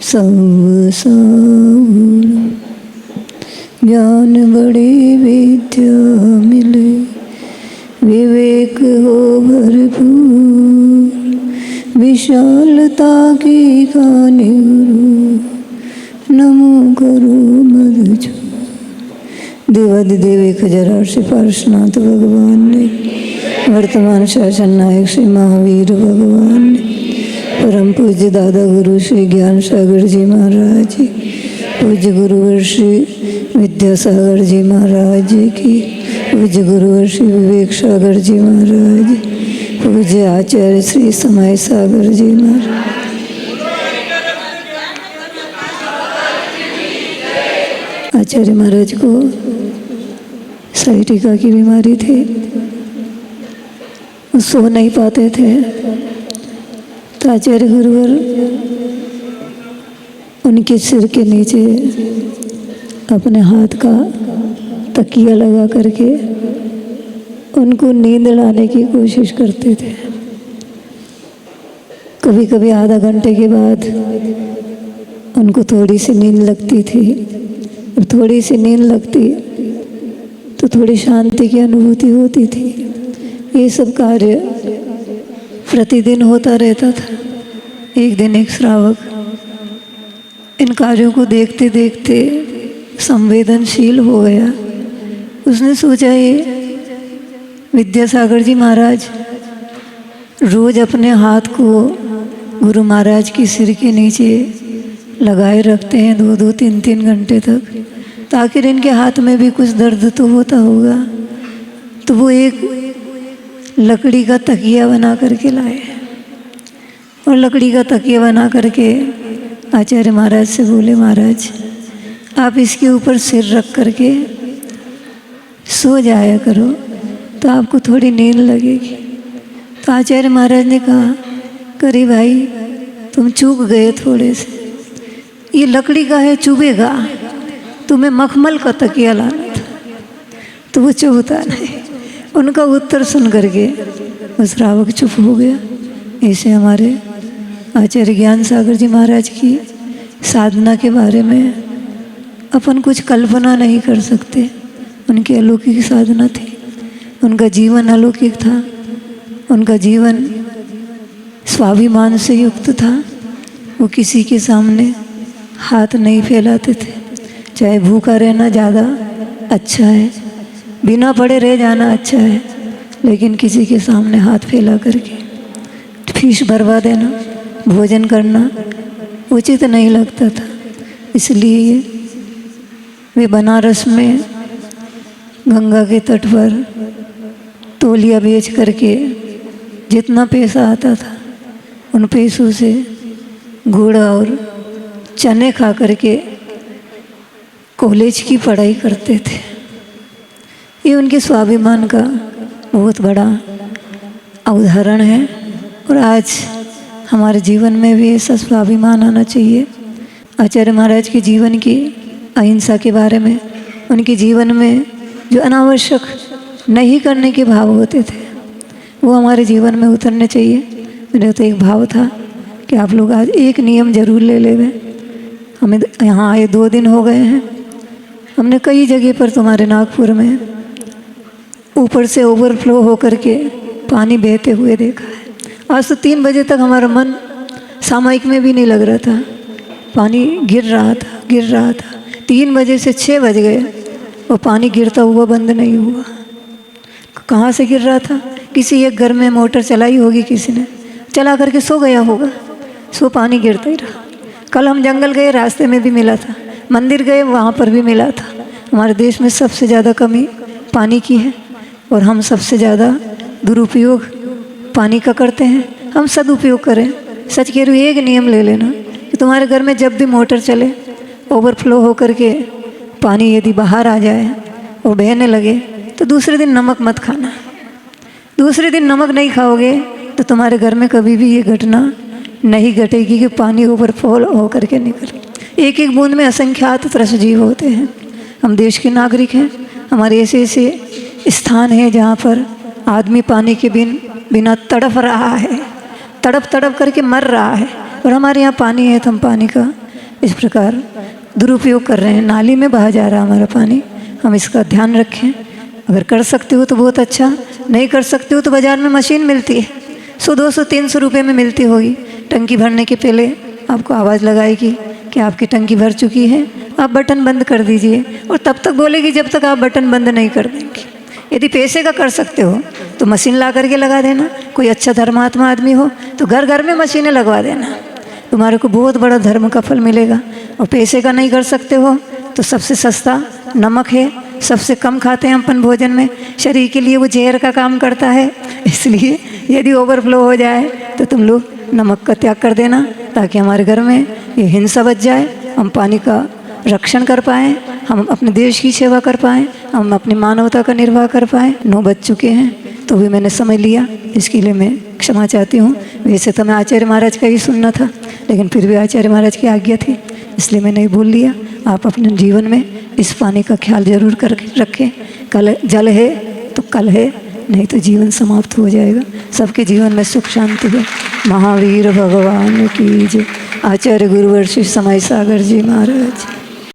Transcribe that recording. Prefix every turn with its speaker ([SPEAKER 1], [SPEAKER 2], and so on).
[SPEAKER 1] सब साउर ज्ञान बड़े विद्या मिले, विवेक हो भरपूर, विशालता की खाने नमो करो मधुचू। देवादिदेव 1008 पार्श्वनाथ भगवान ने, वर्तमान शासन नायक श्री महावीर भगवान ने, परम पूज्य दादा गुरु श्री ज्ञान सागर जी महाराज जी, पूज्य गुरुवर श्री विद्यासागर जी महाराज जी की, पूज्य गुरुवर श्री विवेक सागर जी महाराज जी, पूज्य आचार्य श्री समय सागर जी महाराज, आचार्य महाराज को साइटिका की बीमारी थी, वो सो नहीं पाते थे। तो आचार्य गुरुवर उनके सिर के नीचे अपने हाथ का तकिया लगा करके उनको नींद लाने की कोशिश करते थे। कभी कभी आधा घंटे के बाद उनको थोड़ी सी नींद लगती थी। जब थोड़ी सी नींद लगती तो थोड़ी शांति की अनुभूति होती थी। ये सब कार्य प्रतिदिन होता रहता था। एक दिन एक श्रावक इन कार्यों को देखते देखते संवेदनशील हो गया। उसने सोचा ये विद्यासागर जी महाराज रोज अपने हाथ को गुरु महाराज की सिर के नीचे लगाए रखते हैं 2-2, 3-3 घंटे तक, ताकि इनके हाथ में भी कुछ दर्द तो होता होगा। तो वो एक लकड़ी का तकिया बना करके लाए और लकड़ी का तकिया बना करके आचार्य महाराज से बोले, महाराज आप इसके ऊपर सिर रख करके सो जाया करो तो आपको थोड़ी नींद लगेगी। तो आचार्य महाराज ने कहा, करी भाई तुम चूक गए थोड़े से, ये लकड़ी का है, चुभेगा, तुम्हें मखमल का तकिया लाना था। तो वो चुभता नहीं। उनका उत्तर सुन करके वो श्रावक चुप हो गया। ऐसे हमारे आचार्य ज्ञान सागर जी महाराज की साधना के बारे में अपन कुछ कल्पना नहीं कर सकते। उनकी अलौकिक साधना थी, उनका जीवन अलौकिक था, उनका जीवन स्वाभिमान से युक्त था। वो किसी के सामने हाथ नहीं फैलाते थे। चाहे भूखा रहना ज़्यादा अच्छा है, बिना पड़े रह जाना अच्छा है, लेकिन किसी के सामने हाथ फैला करके फीस भरवा देना, भोजन करना उचित नहीं लगता था। इसलिए वे बनारस में गंगा के तट पर तौलिया बेच करके जितना पैसा आता था उन पैसों से गुड़ और चने खा करके कॉलेज की पढ़ाई करते थे। ये उनके स्वाभिमान का बहुत बड़ा उदाहरण है और आज हमारे जीवन में भी ऐसा स्वाभिमान आना चाहिए। आचार्य महाराज के जीवन की अहिंसा के बारे में, उनके जीवन में जो अनावश्यक नहीं करने के भाव होते थे वो हमारे जीवन में उतरने चाहिए। मेरा तो एक भाव था कि आप लोग आज एक नियम जरूर ले लेवे। हमें यहाँ आए 2 दिन हो गए हैं, हमने कई जगह पर तुम्हारे नागपुर में ऊपर से ओवरफ्लो होकर के पानी बहते हुए देखा है। आज तो 3 बजे तक हमारा मन सामयिक में भी नहीं लग रहा था, पानी गिर रहा था। 3 बजे से 6 बज गए, वो पानी गिरता हुआ बंद नहीं हुआ। कहाँ से गिर रहा था? किसी एक घर में मोटर चलाई होगी, किसी ने चला करके सो गया होगा, सो पानी गिरता ही रहा। कल हम जंगल गए, रास्ते में भी मिला था, मंदिर गए वहाँ पर भी मिला था। हमारे देश में सबसे ज़्यादा कमी पानी की है और हम सबसे ज़्यादा दुरुपयोग पानी का करते हैं। हम सदुपयोग करें। सच कह रही हूँ, एक नियम ले लेना कि तुम्हारे घर में जब भी मोटर चले, ओवरफ्लो होकर के पानी यदि बाहर आ जाए और बहने लगे तो दूसरे दिन नमक मत खाना। दूसरे दिन नमक नहीं खाओगे तो तुम्हारे घर में कभी भी ये घटना नहीं घटेगी कि पानी ओवरफ्लो होकर के निकले। एक एक बूंद में असंख्यात त्रस्त जीव होते हैं। हम देश के नागरिक हैं, हमारे ऐसे ऐसे स्थान हैं जहाँ पर आदमी पानी के बिना तड़प रहा है, तड़प करके मर रहा है, और हमारे यहाँ पानी है तो हम पानी का इस प्रकार दुरुपयोग कर रहे हैं, नाली में बहा जा रहा है हमारा पानी। हम इसका ध्यान रखें। अगर कर सकते हो तो बहुत अच्छा, नहीं कर सकते हो तो बाज़ार में मशीन मिलती है, 100, 200, 300 रुपये में मिलती होगी। टंकी भरने के पहले आपको आवाज़ लगाएगी कि आपकी टंकी भर चुकी है, आप बटन बंद कर दीजिए, और तब तक बोलेगी जब तक आप बटन बंद नहीं कर देंगे। यदि पैसे का कर सकते हो तो मशीन ला करके लगा देना। कोई अच्छा धर्मात्मा आदमी हो तो घर घर में मशीनें लगवा देना, तुम्हारे को बहुत बड़ा धर्म का फल मिलेगा। और पैसे का नहीं कर सकते हो तो सबसे सस्ता नमक है, सबसे कम खाते हैं अपन भोजन में, शरीर के लिए वो जहर का काम करता है। इसलिए यदि ओवरफ्लो हो जाए तो तुम लोग नमक का त्याग कर देना, ताकि हमारे घर में ये हिंसा बच जाए, हम पानी का रक्षण कर पाएँ, हम अपने देश की सेवा कर पाएँ, हम अपनी मानवता का निर्वाह कर पाएँ। 9 बज चुके हैं तो भी मैंने समझ लिया, इसके लिए मैं क्षमा चाहती हूँ। वैसे तो मैं आचार्य महाराज का ही सुनना था, लेकिन फिर भी आचार्य महाराज की आज्ञा थी, इसलिए मैंने ही बोल लिया। आप अपने जीवन में इस पानी का ख्याल जरूर कर रखें। कल जल है तो कल है, नहीं तो जीवन समाप्त हो जाएगा। सबके जीवन में सुख शांति है। महावीर भगवान की जय। आचार्य गुरुवर श्री समय सागर जी महाराज।